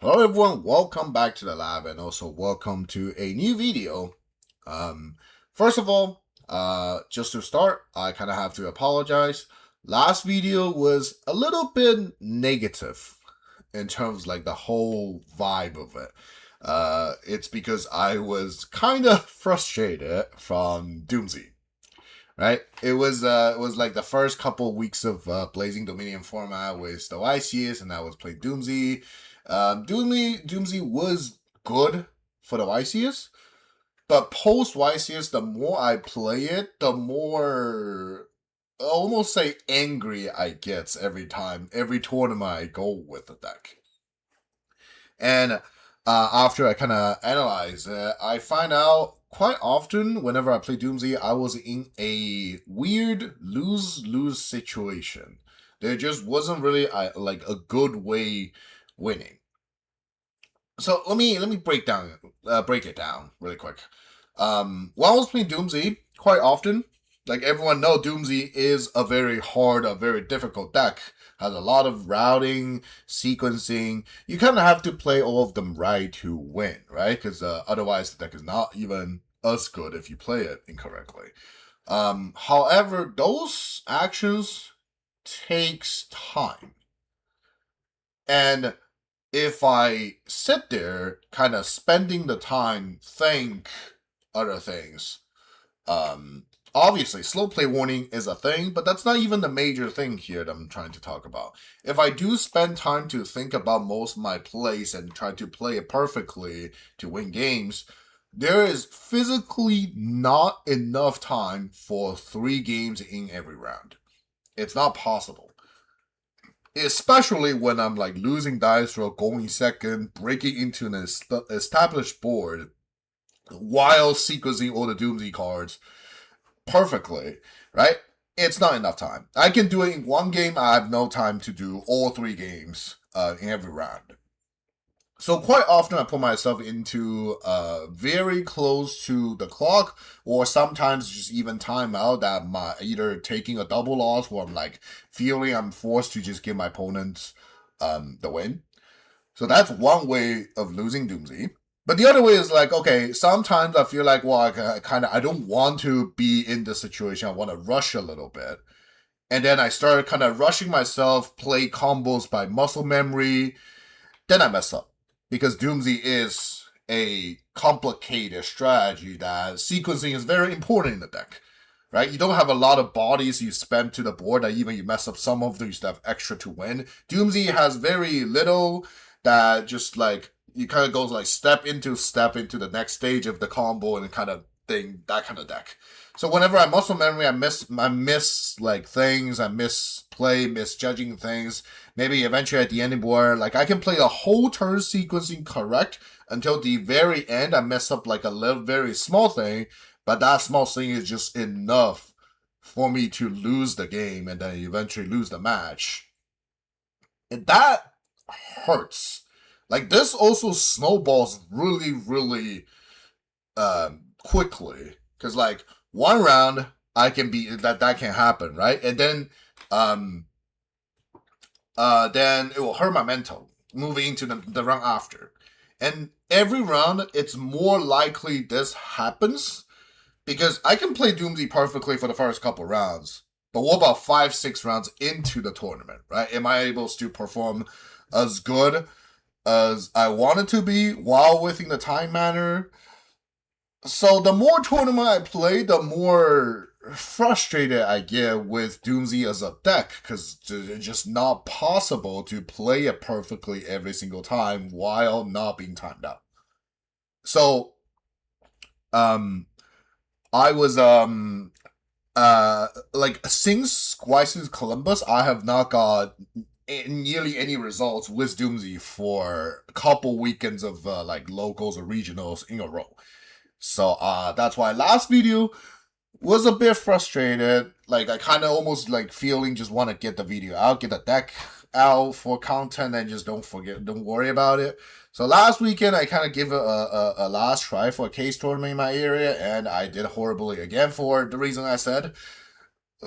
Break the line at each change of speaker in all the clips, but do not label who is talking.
Hello everyone, welcome back to the lab and also welcome to a new video. First of all, just to start, I kind of have to apologize. Last video was a little bit negative in terms like the whole vibe of it. It's because I was kind of frustrated from DoomZ. Right, it was like the first couple weeks of Blazing Dominion format with the YCS, and I was playing DoomZ. DoomZ was good for the YCS, but post YCS, the more I play it, the more I almost say angry I get every tournament I go with the deck. And after I kind of analyze it, I find out quite often whenever I play DoomZ, I was in a weird lose-lose situation. There just wasn't really like a good way winning. So let me break it down really quick. While I was playing DoomZ, quite often, like everyone know, DoomZ is a very hard, a very difficult deck. Has a lot of routing, sequencing. You kind of have to play all of them right to win, right? Because otherwise the deck is not even as good if you play it incorrectly. However, those actions takes time. And if I sit there kind of spending the time think other things, obviously slow play warning is a thing, but that's not even the major thing here that I'm trying to talk about. If I do spend time to think about most of my plays and try to play it perfectly to win games, there is physically not enough time for 3 games in every round. It's not possible. Especially when I'm like losing dice roll, going second, breaking into an established board while sequencing all the DoomZ cards perfectly, right? It's not enough time. I can do it in one game. I have no time to do all 3 games in every round. So quite often I put myself into very close to the clock, or sometimes just even timeout that I'm either taking a double loss or I'm like feeling I'm forced to just give my opponents the win. So that's one way of losing DoomZ. But the other way is like, okay, sometimes I feel like, well, I don't want to be in this situation. I want to rush a little bit. And then I started kind of rushing myself, play combos by muscle memory. Then I mess up. Because DoomZ is a complicated strategy that sequencing is very important in the deck. Right? You don't have a lot of bodies you spend to the board that even you mess up some of them, you still have extra to win. DoomZ has very little that just like you kind of goes like step into the next stage of the combo and kind of thing, that kind of deck. So whenever I muscle memory, I miss like things, I misjudging things. Maybe eventually at the ending board, like I can play the whole turn sequencing correct until the very end. I mess up like a little very small thing, but that small thing is just enough for me to lose the game and then eventually lose the match. And that hurts. Like this also snowballs really quickly. Cause like one round I can be that can happen, right? And then it will hurt my mental moving into the round after. And every round it's more likely this happens because I can play DoomZ perfectly for the first couple rounds. But what about 5-6 rounds into the tournament, right? Am I able to perform as good as I wanted to be while within the time manner? So the more tournament I play, the more frustrated I get with DoomZ as a deck, because it's just not possible to play it perfectly every single time while not being timed out. So, I was, like, since YC's Columbus, I have not got nearly any results with DoomZ for a couple weekends of, like, locals or regionals in a row. So that's why last video was a bit frustrated. Like I kind of almost like feeling just want to get the video out, get the deck out for content, and just don't worry about it. So last weekend I kind of gave a last try for a case tournament in my area, and I did horribly again for the reason I said.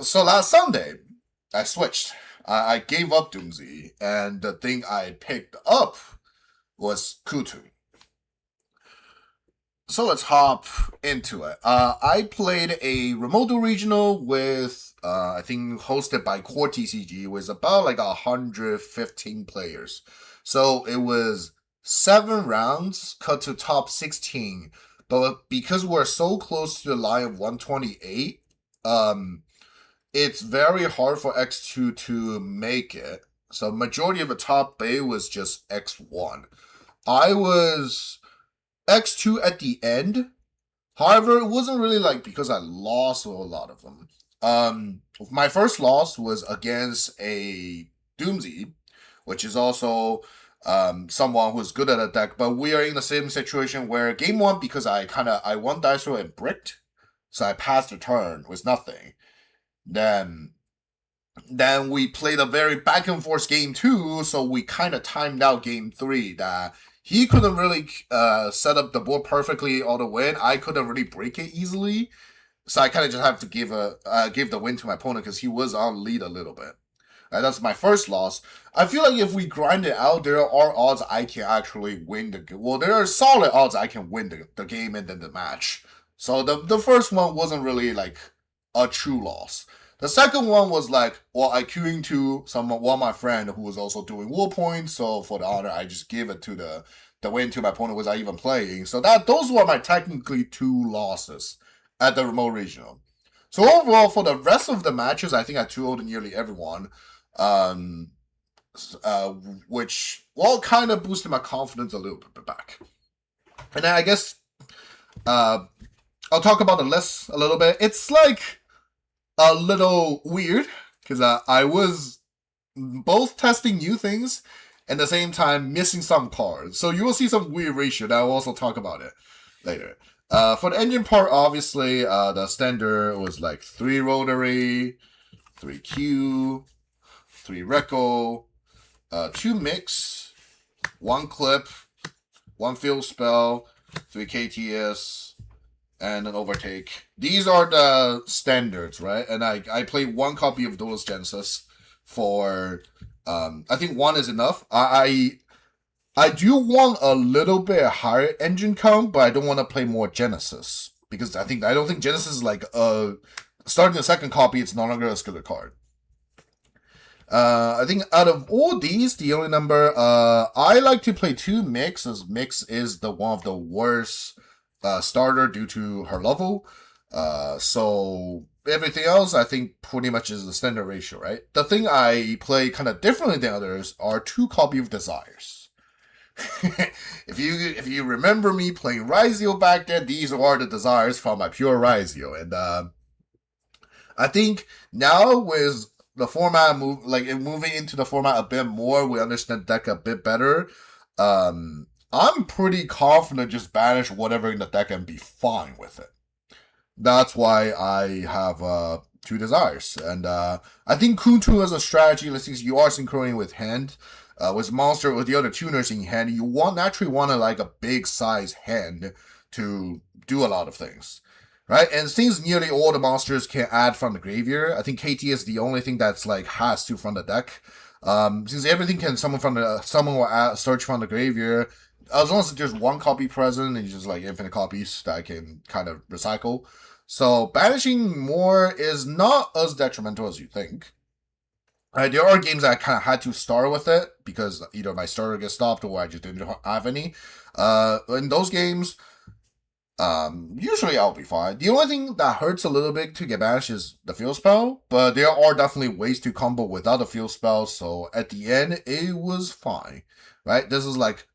So last Sunday I switched. I gave up DoomZ, and the thing I picked up was Kutu. So let's hop into it. I played a remote regional with, I think hosted by Core TCG. It was about like 115 players. So it was 7 rounds cut to top 16. But because we're so close to the line of 128, it's very hard for X2 to make it. So majority of the top bay was just X1. I was X2 at the end. However, it wasn't really like because I lost a lot of them. My first loss was against a DoomZ, which is also someone who's good at a deck, but we are in the same situation where game 1, because I won dice roll and bricked, so I passed the turn with nothing. Then we played a very back and forth game 2, so we kind of timed out game 3 that he couldn't really set up the board perfectly all the way. I couldn't really break it easily, so I kind of just have to give the win to my opponent because he was on lead a little bit. That's my first loss. I feel like if we grind it out, there are odds I can actually win the game. Well, there are solid odds I can win the game and then the match. So the first one wasn't really like a true loss. The second one was like, well, I queuing to one of my friend who was also doing war points, so for the honor, I just give it to the win to my opponent was I even playing. So those were my technically 2 losses at the remote regional. So overall, for the rest of the matches, I think I 2-0'd nearly everyone, which kind of boosted my confidence a little bit back. And then I guess I'll talk about the list a little bit. It's like a little weird because I was both testing new things and at the same time missing some cards. So you will see some weird ratio that I'll also talk about it later. For the engine part, obviously, the standard was like 3 rotary, 3 Kewl, 3 Reco, 2 mix, 1 clip, 1 field spell, 3 KTS, and an overtake. These are the standards, right? And I played 1 copy of Duelist Genesis for, I think 1 is enough. I do want a little bit higher engine count, but I don't want to play more Genesis. Because I don't think Genesis is like, starting the second copy, it's no longer a skiller card. I think out of all these, the only number, I like to play 2 Mix, as Mix is one of the worst starter due to her level. So everything else, I think pretty much is the standard ratio, right? The thing I play kind of differently than others are 2 copy of Desires. if you remember me playing Ryzio back then, these are the Desires from my pure Ryzio. And I think now with the format moving into the format a bit more, we understand the deck a bit better. I'm pretty confident just banish whatever in the deck and be fine with it. That's why I have 2 Desires. And I think Kutu as a strategy, since you are synchroning with hand, with monster, with the other tuners in hand, you naturally want like a big size hand to do a lot of things. Right? And since nearly all the monsters can add from the graveyard, I think KT is the only thing that's like has to from the deck. Since everything can summon or search from the graveyard, as long as there's 1 copy present and you just like infinite copies that I can kind of recycle. So banishing more is not as detrimental as you think. There are games that I kind of had to start with it because either my starter gets stopped or I just didn't have any. In those games, usually I'll be fine. The only thing that hurts a little bit to get banished is the field spell, but there are definitely ways to combo without the field spell, so at the end, it was fine, right? This is like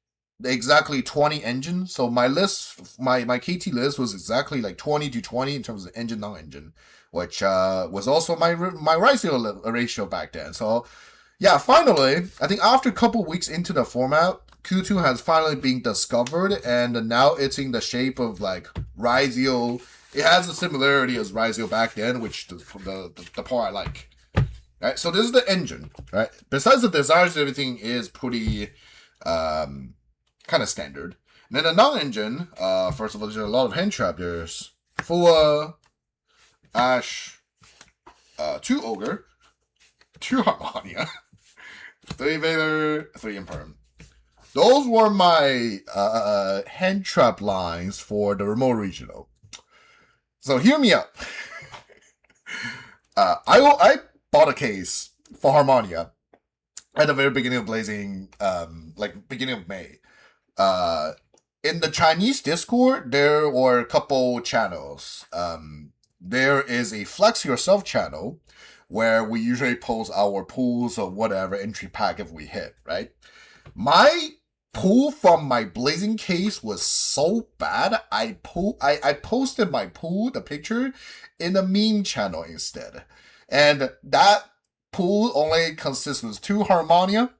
exactly 20 engine, so my list, my KT list was exactly like 20 to 20 in terms of engine, non-engine, which was also my Ryzio ratio back then, so yeah, finally, I think after a couple weeks into the format, Q2 has finally been discovered, and now it's in the shape of like Ryzio. It has a similarity as Ryzio back then, which the part I like. Right, so this is the engine. Right, besides the Desires, everything is pretty kind of standard. And then the non-engine, first of all, there's a lot of hand trap. There's Fua, Ash, 2 Ogre, 2 Harmonia, 3 Vader, 3 Imperm. those were my hand trap lines for the remote regional. So hear me out. I bought a case for Harmonia at the very beginning of Blazing, like beginning of May. Uh, in the Chinese Discord, there were a couple channels. There is a Flex Yourself channel where we usually post our pools or whatever entry pack if we hit, right? My pool from my Blazing case was so bad, I posted my pool, the picture, in the meme channel instead. And that pool only consists of 2 Harmonia.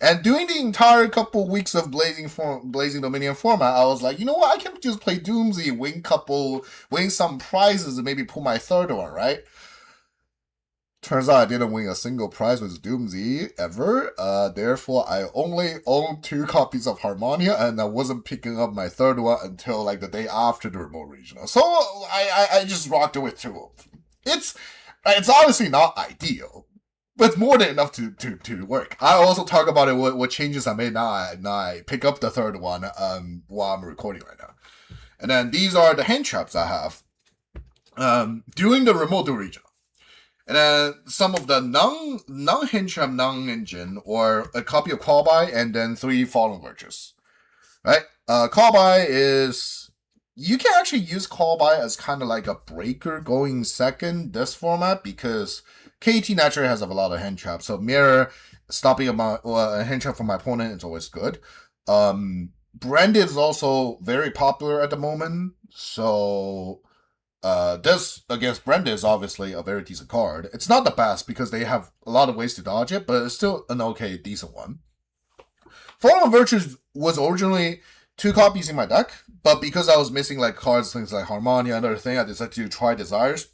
And during the entire couple weeks of Blazing Dominion format, I was like, you know what, I can just play DoomZ, win some prizes, and maybe pull my third one, right? Turns out I didn't win a single prize with DoomZ ever. Therefore, I only own 2 copies of Harmonia, and I wasn't picking up my third one until like the day after the remote regional. So I just rocked it with 2 of them. It's obviously not ideal, but it's more than enough to work. I also talk about it what changes I made now. I pick up the third one while I'm recording right now. And then these are the hand traps I have during the remote regional. And then some of the non-hand trap, non-engine, or a copy of Callby, and then 3 Fallen Virtues. Right? Callby is... You can actually use Callby as kind of like a breaker going second this format, because KT naturally has a lot of hand traps. So Mirror, stopping a hand trap from my opponent is always good. Branded is also very popular at the moment. So... this against Brenda is obviously a very decent card. It's not the best because they have a lot of ways to dodge it, but it's still an okay, decent one. Fallen Virtues was originally 2 copies in my deck, but because I was missing like cards, things like Harmonia and other thing, I decided to try Desires.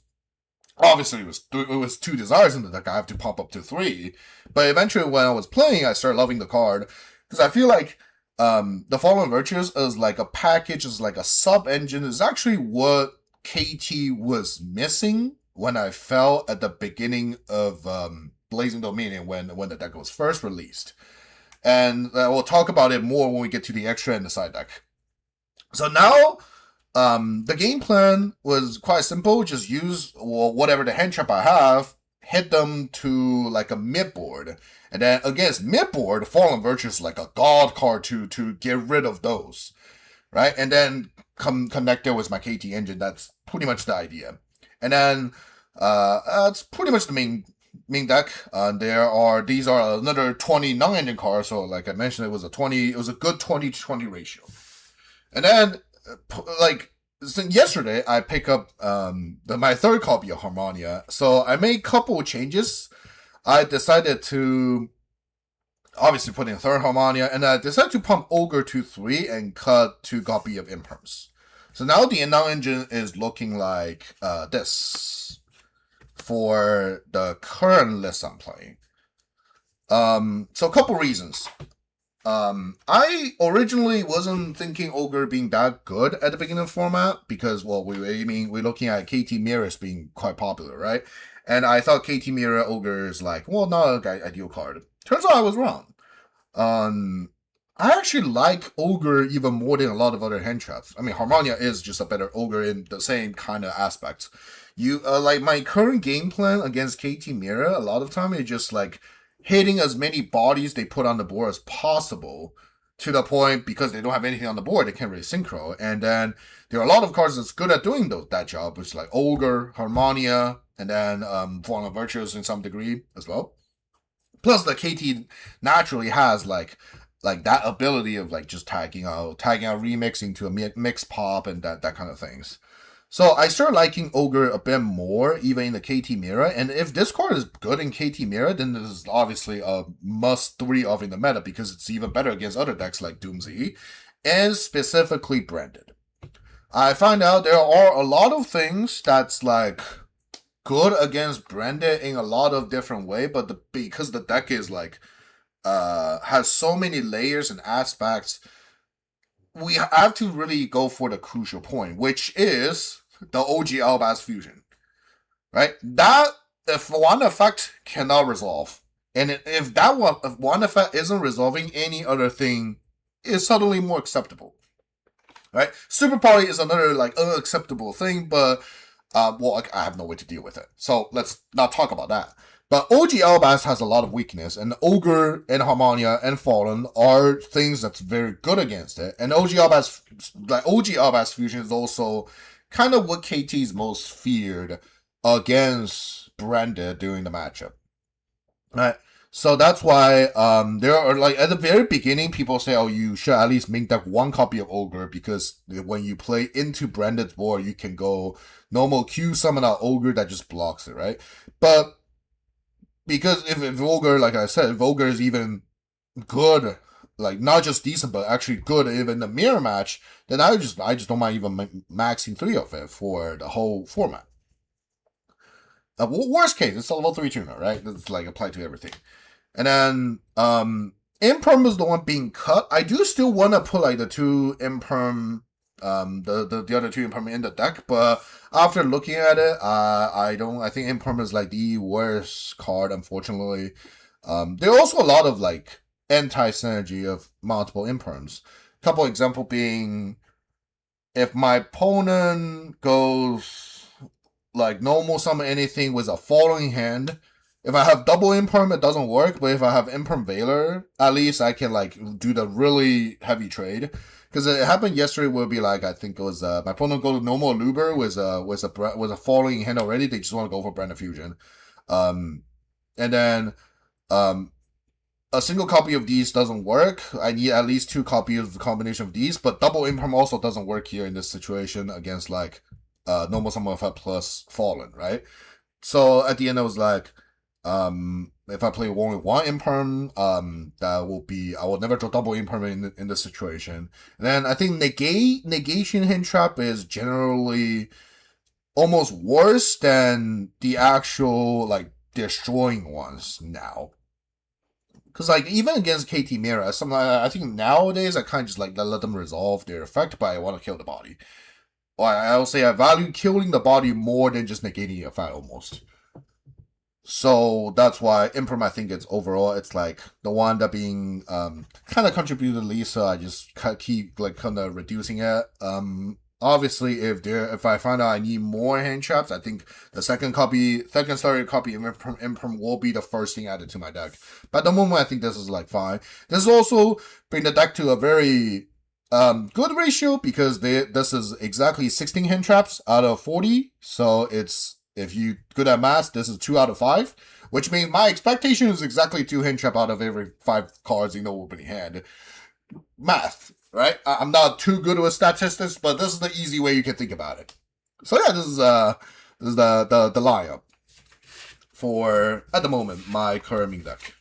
Obviously, it was 2 Desires in the deck. I have to pop up to 3, but eventually when I was playing, I started loving the card because I feel like the Fallen Virtues is like a package, is like a sub engine. Is actually what KT was missing when I fell at the beginning of Blazing Dominion when the deck was first released. And we'll talk about it more when we get to the extra and the side deck. So now, the game plan was quite simple. Just use whatever the hand trap I have, hit them to like a mid board. And then against mid board, Fallen Virtue is like a god card to get rid of those. Right? And then connect it with my KT engine. That's pretty much the idea. And then that's pretty much the main deck. These are another 20 non-engine cards. So like I mentioned, it was a good 20-20 ratio. And then since yesterday, I pick up my third copy of Harmonia. So I made a couple of changes. I decided to obviously put in third Harmonia, and I decided to pump Ogre to 3 and cut 2 copy of Imperms. So now the non-engine is looking like this for the current list I'm playing. So a couple reasons. I originally wasn't thinking Ogre being that good at the beginning of the format because, well, we're looking at KT Mirrors being quite popular, right? And I thought KT Mirror Ogre is like, well, not an ideal card. Turns out I was wrong. I actually like Ogre even more than a lot of other hand traps. I mean, Harmonia is just a better Ogre in the same kind of aspects. Like my current game plan against KT Mirror, a lot of time is just like hitting as many bodies they put on the board as possible, to the point because they don't have anything on the board, they can't really synchro. And then there are a lot of cards that's good at doing that job, which is like Ogre, Harmonia, and then Fallen Virtues in some degree as well. Plus the KT naturally has like that ability of like just tagging out remixing to a mix pop and that kind of things. So I started liking Ogre a bit more, even in the KT Mirror. And if this card is good in KT Mirror, then this is obviously a must 3 of in the meta, because it's even better against other decks like DoomZ, and specifically Branded. I find out there are a lot of things that's like good against Branded in a lot of different way, but because the deck is like has so many layers and aspects, we have to really go for the crucial point, which is the OG Albaz fusion, right? That, if one effect cannot resolve, and if that one effect isn't resolving, any other thing is suddenly more acceptable, right? Super Party is another like unacceptable thing, but well, I have no way to deal with it. So let's not talk about that. But OG Albast has a lot of weakness, and Ogre and Harmonia and Fallen are things that's very good against it. And OG Albast Fusion is also kind of what KT's most feared against Branded during the matchup. Right. So that's why there are like at the very beginning people say, oh, you should at least make that one copy of Ogre, because when you play into Branded's board, you can go normal Q summon out Ogre that just blocks it, right? But because if Ogre, like I said, if Ogre is even good, like not just decent, but actually good even the mirror match, then I just don't mind even maxing 3 of it for the whole format. Worst case, it's a level 3 tuner, right? That's like applied to everything. And then Imperm is the one being cut. I do still want to put like the 2 Imperm, the other 2 Imperm in the deck, but after looking at it, I think Imperm is like the worst card, unfortunately. There are also a lot of like anti-synergy of multiple Imperms. Couple example being, if my opponent goes like normal summon anything with a following hand, if I have double Imperm, it doesn't work. But if I have Imperm Veiler, at least I can like do the really heavy trade. Because it happened yesterday, will be like, I think it was my opponent go to normal Luber with a following hand already. They just want to go for Branded Fusion, and then a single copy of these doesn't work. I need at least 2 copies of the combination of these. But double Imperm also doesn't work here in this situation against like normal summon effect plus Fallen, right? So at the end, I was like, if I play only 1 Imperm, that will be, I will never draw double Imperm in this situation. And then I think negation hint trap is generally almost worse than the actual like destroying ones now. Because like even against KT Mira, I think nowadays I kind of just like let them resolve their effect, but I want to kill the body. Or I'll say I value killing the body more than just negating the effect almost. So that's why Imperm, I think it's overall, it's like the one that being kind of contributed least, so I just keep like kind of reducing it. Obviously, if I find out I need more hand traps, I think the second starter copy of Imperm will be the first thing added to my deck. But at the moment, I think this is like fine. This is also bring the deck to a very good ratio, because this is exactly 16 hand traps out of 40. So it's, if you good at math, this is 2 out of 5, which means my expectation is exactly 2 hand trap out of every 5 cards in the opening hand. Math, right? I'm not too good with statistics, but this is the easy way you can think about it. So yeah, this is the lineup for, at the moment, my current main deck.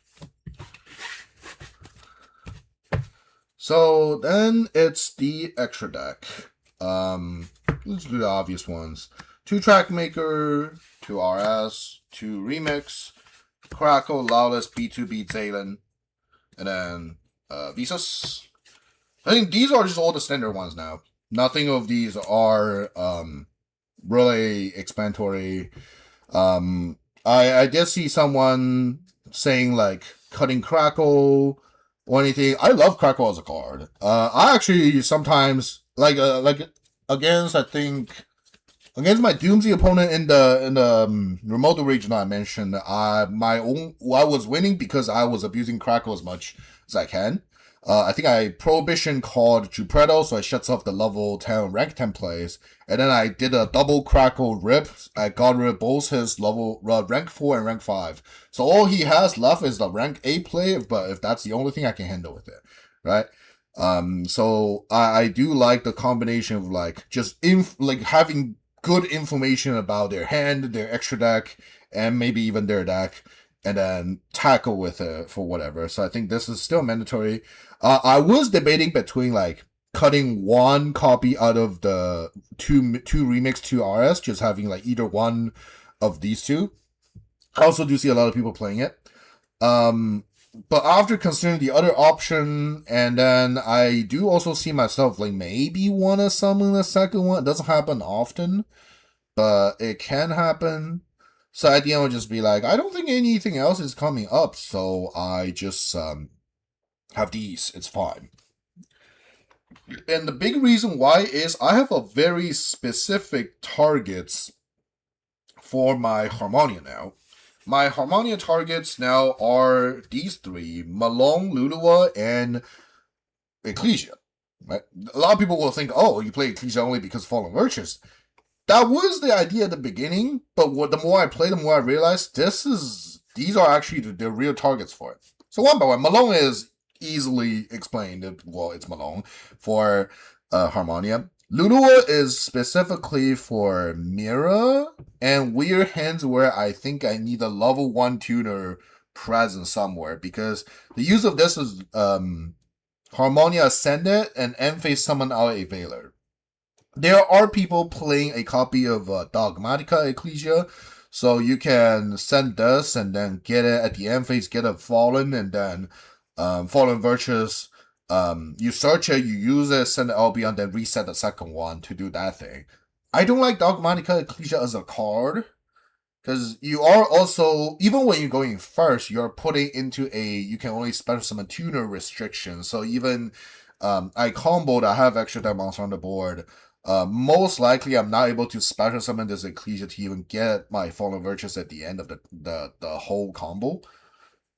So then it's the extra deck. Let's do the obvious ones. 2 Trackmaker, 2 RS, 2 Remix, Crackle, Lawless, B2B, Zaylen, and then Visas. I think these are just all the standard ones now. Nothing of these are really explanatory. I did see someone saying like cutting Crackle or anything. I love Crackle as a card. I actually sometimes like against, I think, against my DoomZ opponent in the remote region I mentioned, I was winning because I was abusing Crackle as much as I can. I think I Prohibition called Jupredo, so I shuts off the level 10 rank 10 plays, and then I did a double Crackle rip. I got rid of both his level rank 4 and rank 5. So all he has left is the rank 8 play, but if that's the only thing I can handle with it, right? So I do like the combination of like just like having good information about their hand, their extra deck, and maybe even their deck, and then tackle with it for whatever. So I think this is still mandatory. I was debating between like cutting 1 copy out of the two Remix, 2 RS, just having like either one of these 2. I also do see a lot of people playing it. But after considering the other option, and then I do also see myself like maybe want to summon the second one. It doesn't happen often, but it can happen. So at the end, I'll just be like, I don't think anything else is coming up, so I just have these. It's fine. And the big reason why is I have a very specific targets for my Harmonia now. My Harmonia targets now are these three: Malone, Lulua, and Ecclesia. Right? A lot of people will think, oh, you play Ecclesia only because Fallen Virtues. That was the idea at the beginning, but the more I play, the more I realize these are actually the real targets for it. So one by one, Malone is easily explained. Well, it's Malone for Harmonia. Lulua is specifically for Mira and weird hands where I think I need a level 1 tuner present somewhere, because the use of this is Harmonia Ascendant and end phase summon out a Veiler. There are people playing a copy of Dogmatica Ecclesia, so you can send this and then get it at the end phase, get a Fallen, and then Fallen Virtues. You search it, you use it, send it Albion, then reset the second one to do that thing. I don't like Dogmatica Ecclesia as a card, because you are also, even when you're going first, you're putting into you can only special summon tuner restriction. So even I comboed, I have extra deck monster on the board. Most likely, I'm not able to special summon this Ecclesia to even get my Fallen Virtues at the end of the whole combo.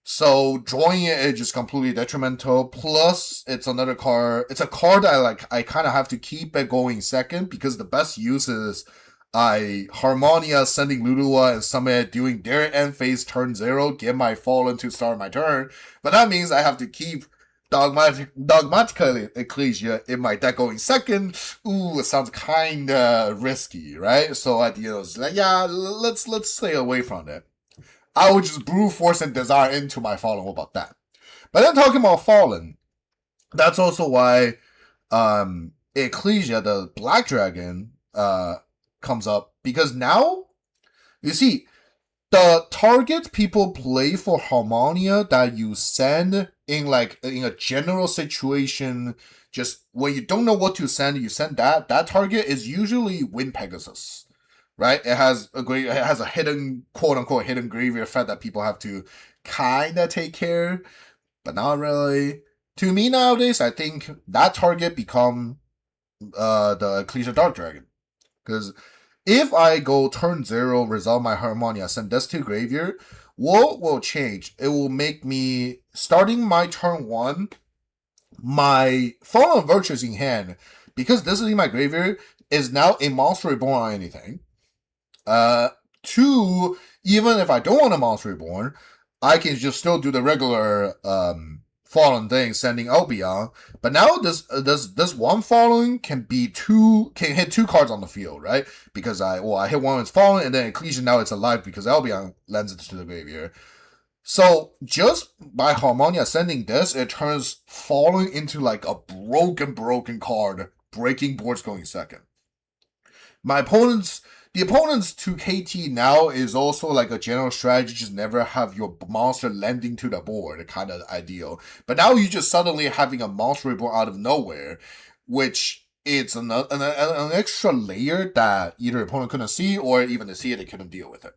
So drawing it is just completely detrimental. Plus, it's another card. It's a card that I kind of have to keep it going second, because the best use is Harmonia sending Lulua and Summit doing their end phase turn 0, get my Fallen to start my turn. But that means I have to keep Dogmatica Ecclesia in my deck going second. Ooh, it sounds kinda risky, right? So at the end, it's like, yeah, let's stay away from it. I would just brute force and desire into my Fallen. What about that? But then talking about Fallen, that's also why Ecclesia, the Black Dragon, comes up, because now you see the target people play for Harmonia that you send in a general situation, just when you don't know what to send, you send that target is usually Wind Pegasus, right? It has a hidden, quote unquote hidden graveyard effect that people have to kind of take care, but not really. To me nowadays, I think that target become the Ecclesia Dark Dragon, because if I go turn 0, resolve my Harmonia, send this to graveyard, what will change? It will make me, starting my turn 1, my Fallen Virtues in hand, because this is in my graveyard, is now a Monster Reborn on anything. 2, even if I don't want a Monster Reborn, I can just still do the regular Fallen thing, sending Albion. But now this one Fallen can hit 2 cards on the field, right? Because I hit one, it's Fallen, and then Ecclesia, now it's alive because Albion lends it to the graveyard. So just by Harmonia sending this, it turns Fallen into like a broken card, breaking boards going second. The opponents to KT now is also like a general strategy, just never have your monster landing to the board, kind of ideal. But now you're just suddenly having a monster reborn out of nowhere, which it's an extra layer that either opponent couldn't see, or even to see it, they couldn't deal with it.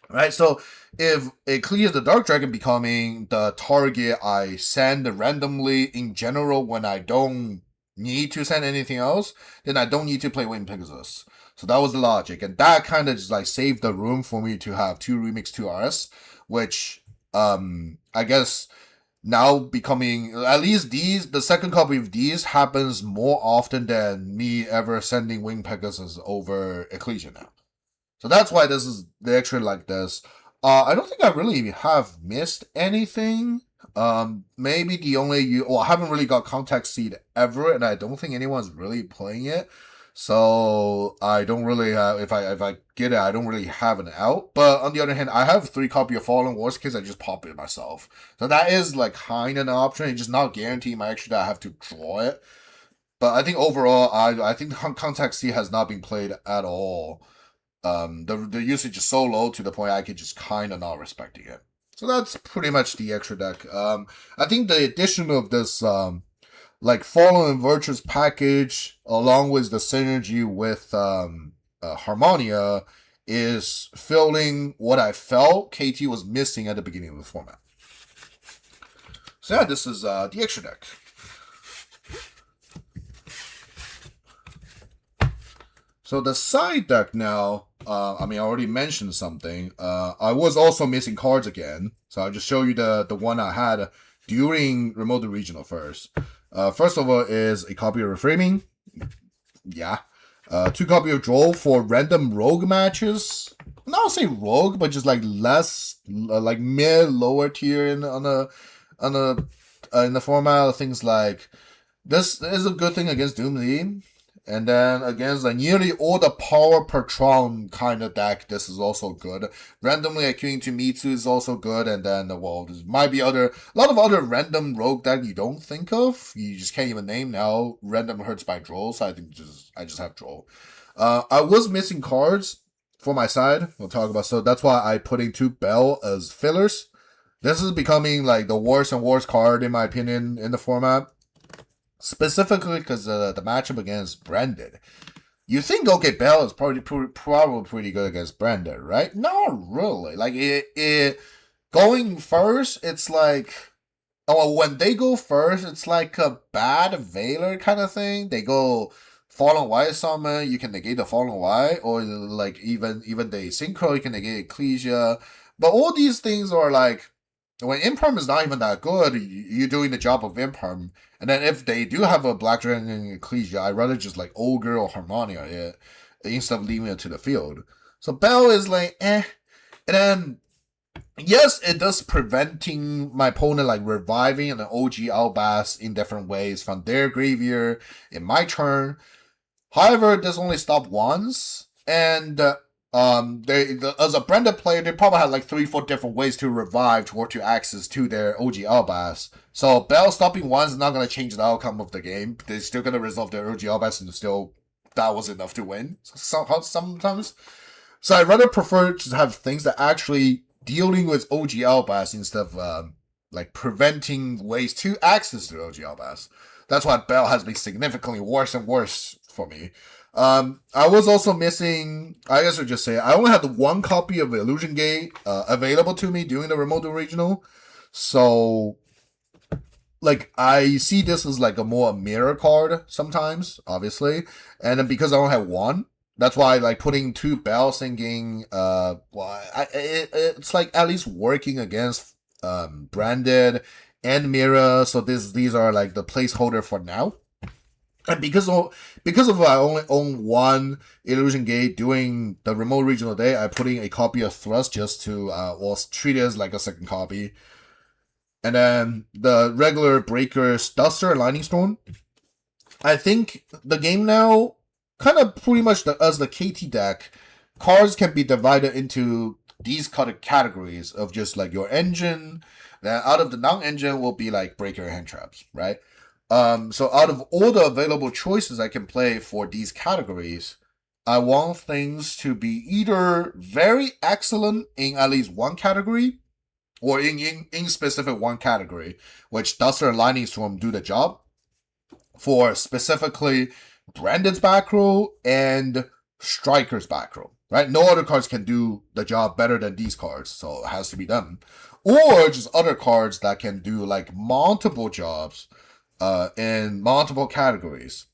Right, so if it clears the Dark Dragon becoming the target I send randomly in general when I don't need to send anything else, then I don't need to play Wind Pegasus. So that was the logic, and that kind of just like saved the room for me to have 2 Remix 2 RS, which I guess now becoming, at least the second copy of these happens more often than me ever sending Wing Pegasus over Ecclesia now. So that's why this is the extra like this. I don't think I really have missed anything. Maybe the only I haven't really got Contact Seed ever, and I don't think anyone's really playing it. So I don't really have, if I get it, I don't really have an out. But on the other hand, I have 3 copy of Fallen. Worst case, I just pop it myself. So that is like kind of an option. It's just not guaranteeing my extra that I have to draw it. But I think overall, I think Contact C has not been played at all. The usage is so low to the point I could just kind of not respecting it. So that's pretty much the extra deck. I think the addition of this like Fallen Virtues package, along with the synergy with Harmonia, is filling what I felt KT was missing at the beginning of the format. So yeah, this is the extra deck. So the side deck now, I mean, I already mentioned something. I was also missing cards again, so I'll just show you the one I had during remote regional first. First of all is a copy of Reframing. Yeah. 2 copy of Droll for random rogue matches. Not say rogue, but just like less, like mid lower tier in the format. Things like this is a good thing against DoomZ. And then against like nearly all the power per Tron kind of deck, this is also good. Randomly attuning to Mitsu is also good. And then, well, there might be a lot of other random rogue deck you don't think of. You just can't even name now. Random hurts by Droll, so I just have Droll. I was missing cards for my side. We'll talk about, so that's why I put in 2 Bell as fillers. This is becoming like the worst and worst card in my opinion in the format. Specifically because the matchup against Branded. You think, okay, Bell is probably pretty good against Branded, right? Not really. Like, it going first, it's like, oh, when they go first, it's like a bad Veiler kind of thing. They go Fallen White Summon, you can negate the Fallen White, or like even the Synchro, you can negate Ecclesia. But all these things are like, when Imperm is not even that good, you're doing the job of Imperm. And then if they do have a Black Dragon and Ecclesia, I'd rather just like Ogre or Harmonia it instead of leaving it to the field. So Bell is like, eh. And then, yes, it does preventing my opponent like reviving an OG Albas in different ways from their graveyard in my turn. However, this only stopped once. And as a Branded player, they probably had like 3-4 different ways to revive or to access to their OG Albas. So Bell stopping once is not going to change the outcome of the game. They're still going to resolve their OG Albas and still that was enough to win sometimes. So I'd rather prefer to have things that actually dealing with OG Albas instead of like preventing ways to access to OG Albas. That's why Bell has been significantly worse and worse for me. I was also missing, I guess I'll just say, I only had 1 copy of Illusion Gate available to me during the remote regional. So, like, I see this as like a more mirror card sometimes, obviously. And then because I only have 1, that's why like putting 2 Bell thinking, it's like at least working against Branded and Mirror. So these are like the placeholder for now. And because of I only own 1 Illusion Gate during the remote regional day, I put in a copy of Thrust just to treat it as like a second copy. And then the regular Breakers, Duster, and Lightning Storm. I think the game now, kind of pretty much as the KT deck, cards can be divided into these kind of categories of just like your engine. Then out of the non-engine will be like Breaker and Hand Traps, right? So out of all the available choices I can play for these categories, I want things to be either very excellent in at least one category, or in specific one category, which Duster and Lightning Storm do the job. For specifically Branded's back row and Striker's back row, right? No other cards can do the job better than these cards, so it has to be them. Or just other cards that can do like multiple jobs in multiple categories.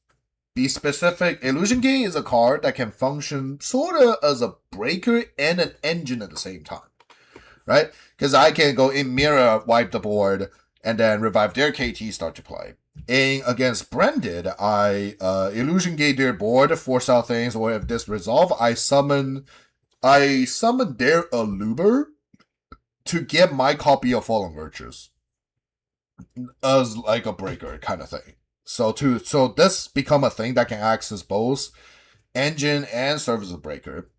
Be specific, Illusion Gate is a card that can function sort of as a breaker and an engine at the same time, right? Because I can go in Mirror, wipe the board, and then revive their KT, start to play. In against Branded, I Illusion Gate their board, force out things, or if this resolve, I summon their Aluber to get my copy of Fallen Virtues as like a breaker kind of thing. So this become a thing that can access both engine and serve as a breaker.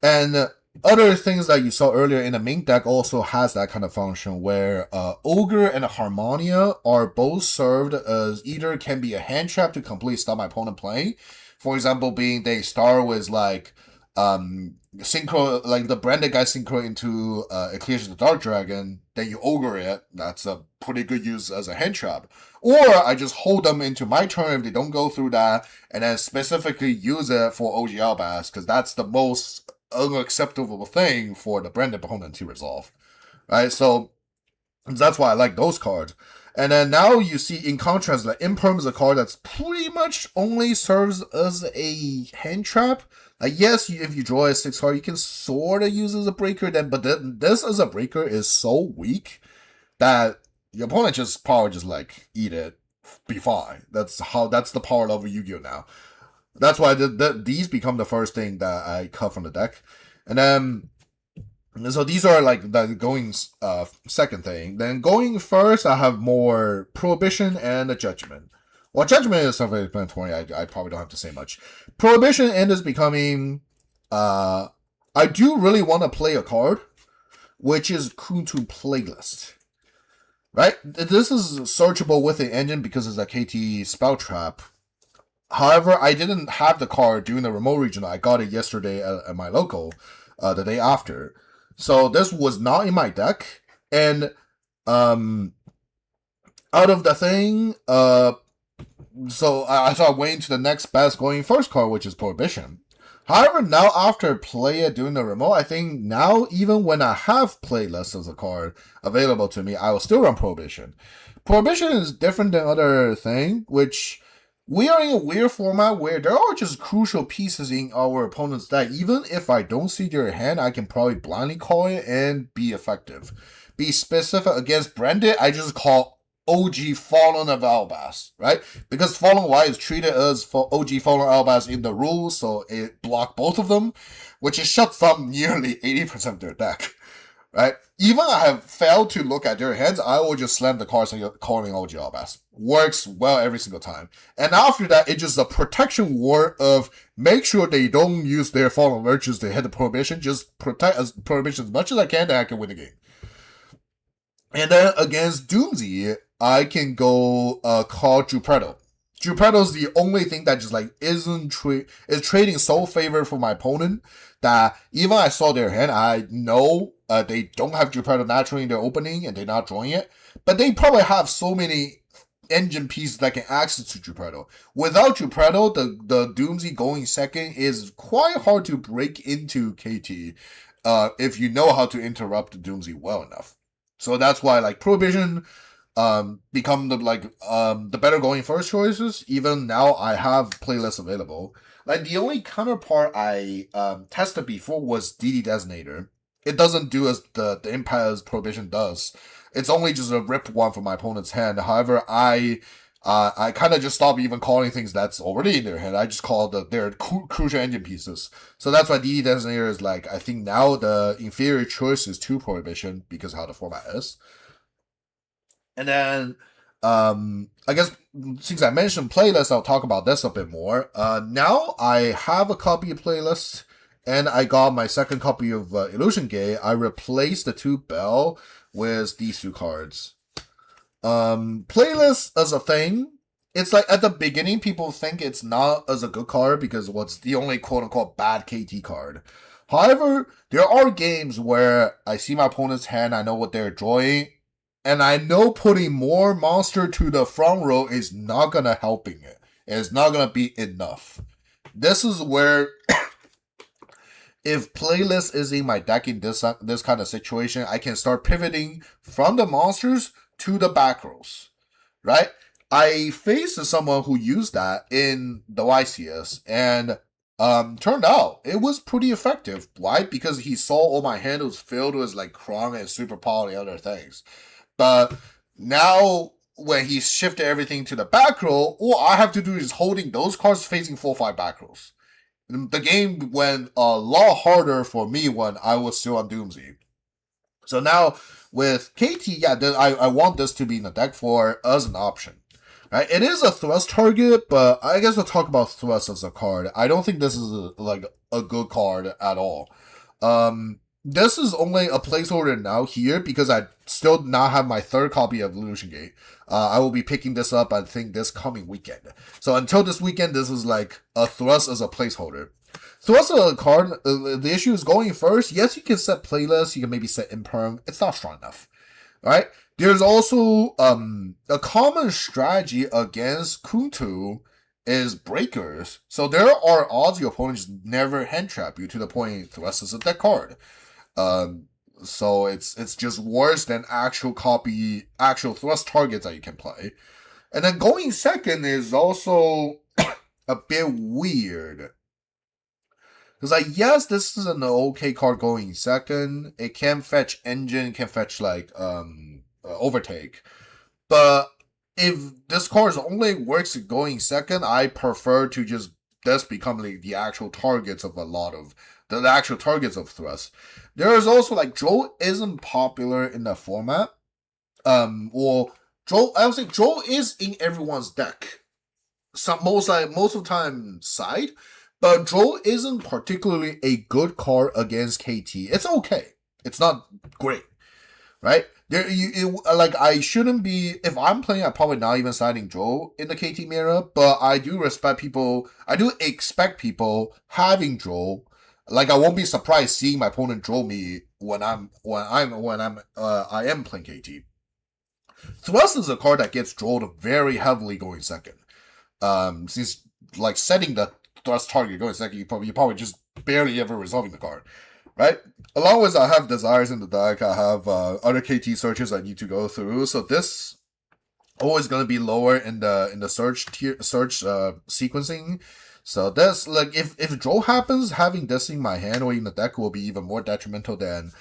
And other things that you saw earlier in the main deck also has that kind of function where Ogre and Harmonia are both served as either can be a hand trap to completely stop my opponent playing. For example, being they start with like synchro, like the Branded guy synchro into Ecclesia the Dark Dragon, then you Ogre it. That's a pretty good use as a hand trap. Or I just hold them into my turn if they don't go through that, and then specifically use it for OG Albas, because that's the most unacceptable thing for the Branded opponent to resolve. Right? So that's why I like those cards. And then now you see, in contrast, that Imperm is a card that's pretty much only serves as a hand trap. Like, yes, if you draw a 6 card, you can sort of use it as a breaker, but then this as a breaker is so weak that your opponent just probably just like eat it, be fine. That's the power level Yu-Gi-Oh now. That's why these become the first thing that I cut from the deck. And then so these are like the going second thing. Then going first, I have more Prohibition and a Judgment. Well, Judgment is something that's 20. I probably don't have to say much. Prohibition is becoming. I do really want to play a card, which is Kuntu Playlist. Right? This is searchable with the engine because it's a KT Spell Trap. However, I didn't have the card during the remote regional. I got it yesterday at my local, the day after. So this was not in my deck, and out of the thing, so I started waiting to the next best going first card, which is Prohibition. However, now after play it during the remote, I think now even when I have Playlist as a card available to me, I will still run Prohibition. Prohibition is different than other thing, which we are in a weird format where there are just crucial pieces in our opponent's deck. Even if I don't see their hand, I can probably blindly call it and be effective. Be specific against Branded, I just call OG Fallen of Albaz, right? Because Fallen Y is treated as OG Fallen Albaz in the rules, so it blocked both of them, which shuts down nearly 80% of their deck. Right? Even I have failed to look at their hands, I will just slam the cards and calling OG Albaz. Works well every single time. And after that, it's just a protection war of make sure they don't use their fallen virtues to hit the Prohibition. Just protect Prohibition as much as I can, then I can win the game. And then against DoomZ, I can go call Geppetto. Geppetto is the only thing that just like is trading so favor for my opponent that even I saw their hand, I know they don't have Geppetto naturally in their opening and they're not drawing it, but they probably have so many engine pieces that can access to Geppetto. Without Geppetto, the DoomZ going second is quite hard to break into KT if you know how to interrupt the DoomZ well enough. So that's why like Prohibition become the better going first choices. Even now I have playlists available. Like the only counterpart I tested before was DD Designator. It doesn't do as the impact as Prohibition does. It's only just a rip one from my opponent's hand. However, I kind of just stop even calling things that's already in their hand. I just call their crucial engine pieces. So that's why DD Designator is like, I think now the inferior choice is to Prohibition because of how the format is. And then, I guess since I mentioned Playlist, I'll talk about this a bit more. Now I have a copy of Playlist, and I got my second copy of Illusion Gate. I replaced the 2 Bell with these 2 cards. Playlist as a thing, it's like at the beginning, people think it's not as a good card because what's the only quote-unquote bad KT card. However, there are games where I see my opponent's hand, I know what they're drawing, and I know putting more monster to the front row is not gonna helping it. It's not gonna be enough. This is where if Playlist is in my deck in this kind of situation, I can start pivoting from the monsters to the back rows, right? I faced someone who used that in the YCS, and turned out it was pretty effective. Why? Because he saw all my hand was filled with like Krong and Super Power and other things. But now when he shifted everything to the back row, all I have to do is holding those cards facing 4-5 back rows. The game went a lot harder for me when I was still on DoomZ. So now with KT, yeah, I want this to be in the deck for as an option. Right? It is a thrust target, but I guess we'll talk about thrust as a card. I don't think this is like a good card at all. This is only a placeholder now here because I still not have my 3rd copy of Illusion Gate. I will be picking this up, I think, this coming weekend. So until this weekend, this is like a thrust as a placeholder. Thrust as a card, the issue is going first. Yes, you can set playlists, you can maybe set imperm. It's not strong enough. Right? There's also a common strategy against Kuntu is breakers. So there are odds your opponent just never hand trap you to the point thrust is a deck card. So it's just worse than actual thrust targets that you can play. And then going second is also a bit weird. Because like, yes, this is an okay card going second. It can fetch engine, it can fetch like overtake. But if this card only works going second, I prefer to just this become like the actual targets of a lot of the actual targets of thrust. There is also like Joe isn't popular in the format. Or Joe, I would say Joe is in everyone's deck. Most of the time side, but Joe isn't particularly a good card against KT. It's okay. It's not great, right? Like I shouldn't be if I'm playing. I'm probably not even siding Joe in the KT mirror, but I do respect people. I do expect people having Joe. Like I won't be surprised seeing my opponent draw me I am playing KT. Thrust is a card that gets drawn very heavily going second. Since like setting the thrust target going second, you probably just barely ever resolving the card, right? Along with I have desires in the deck, I have other KT searches I need to go through. So this always gonna be lower in the search sequencing. So this like if draw happens, having this in my hand or in the deck will be even more detrimental than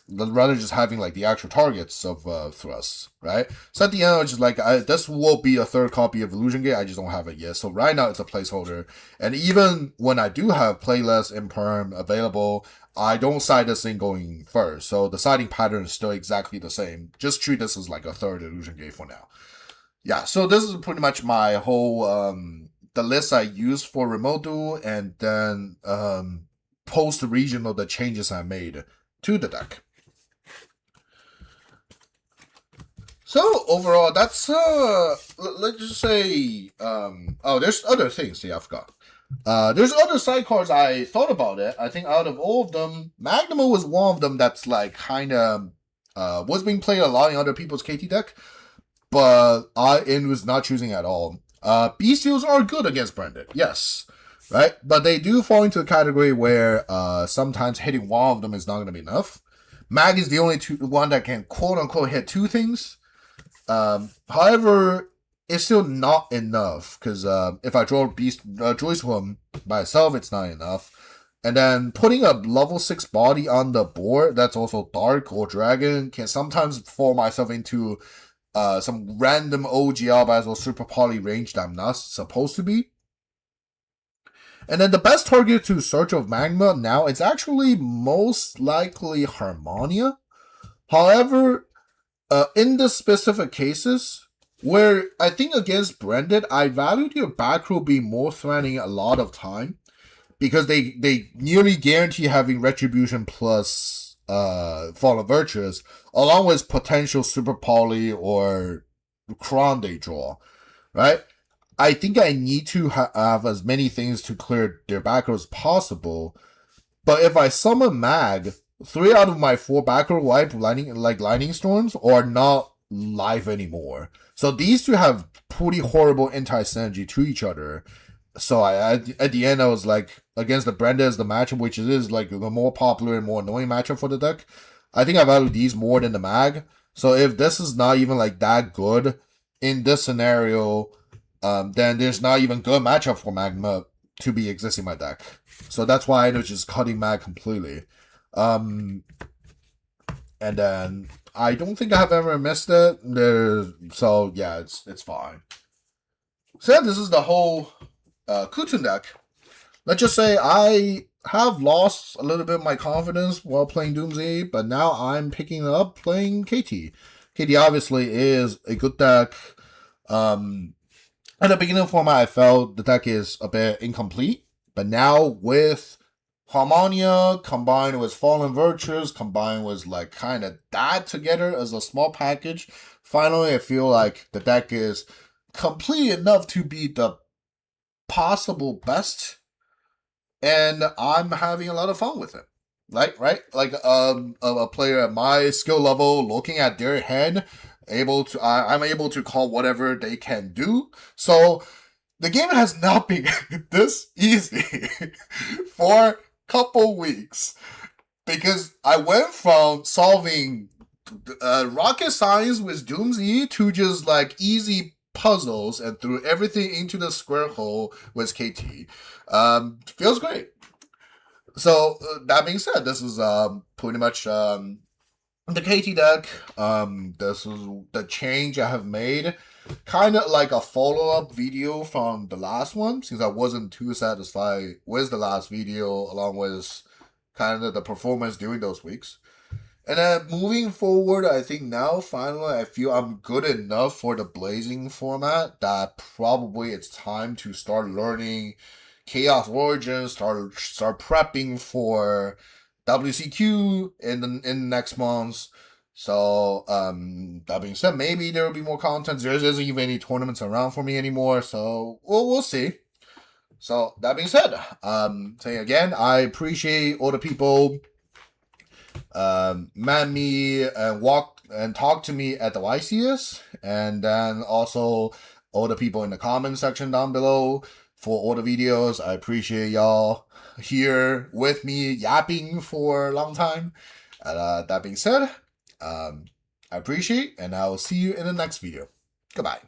rather just having like the actual targets of thrusts, right? So at the end, it's just like this will be a third copy of Illusion Gate. I just don't have it yet. So right now it's a placeholder. And even when I do have playlist and perm available, I don't side this thing going first. So the siding pattern is still exactly the same. Just treat this as like a third Illusion Gate for now. Yeah. So this is pretty much my whole the list I used for remote duel, and then post regional the changes I made to the deck. So overall, that's let's just say there's other things. Yeah, I forgot. There's other side cards I thought about it. I think out of all of them, Magnum was one of them that's like kind of was being played a lot in other people's KT deck, but I was not choosing at all. Bestials are good against Branded, yes, right, but they do fall into the category where sometimes hitting one of them is not going to be enough. Mag is the only one that can quote unquote hit two things. However, it's still not enough because if I draw Joyce one by itself, it's not enough. And then putting a level 6 body on the board that's also Dark or Dragon can sometimes fall myself into some random OGL or Super Poly range that I'm not supposed to be. And then the best target to search of Magma now is actually most likely Harmonia. However, in the specific cases where I think against Branded, I valued your back row being more threatening a lot of time because they nearly guarantee having Retribution plus Fallen Virtues along with potential Super Poly or Kron they draw, right? I think I need to have as many things to clear their back row as possible, but if I summon Mag, 3 out of my 4 back row wipe lightning storms are not live anymore. So these two have pretty horrible anti-synergy to each other. So at the end I was like, against the Brenda as the matchup, which is like the more popular and more annoying matchup for the deck, I think I value these more than the Mag. So if this is not even like that good in this scenario, then there's not even good matchup for Magma to be existing in my deck. So that's why I was just cutting Mag completely. And then I don't think I have ever missed it. So yeah, it's fine. So yeah, this is the whole Kutun deck. Let's just say I have lost a little bit of my confidence while playing DoomZ, but now I'm picking up playing KT. KT obviously is a good deck. At the beginning of the format, I felt the deck is a bit incomplete, but now with Harmonia combined with Fallen Virtues, combined with like kind of that together as a small package, finally I feel like the deck is complete enough to be the possible best, and I'm having a lot of fun with it. Like, right? Like a player at my skill level looking at their hand, I'm able to call whatever they can do. So the game has not been this easy for couple weeks. because I went from solving rocket science with DoomZ to just like easy puzzles and threw everything into the square hole with KT. Feels great. So that being said, this is pretty much the KT deck. This is the change I have made. Kind of like a follow-up video from the last one, since I wasn't too satisfied with the last video, along with kind of the performance during those weeks. And then moving forward, I think now finally I feel I'm good enough for the Blazing format that probably it's time to start learning Chaos Origins, start prepping for WCQ in next month. So that being said, maybe there will be more content. There isn't even any tournaments around for me anymore, so we'll see. So that being said, saying again, I appreciate all the people met me and walked and talked to me at the YCS, and then also all the people in the comment section down below for all the videos. I appreciate y'all here with me yapping for a long time. And that being said, I appreciate, and I will see you in the next video. Goodbye.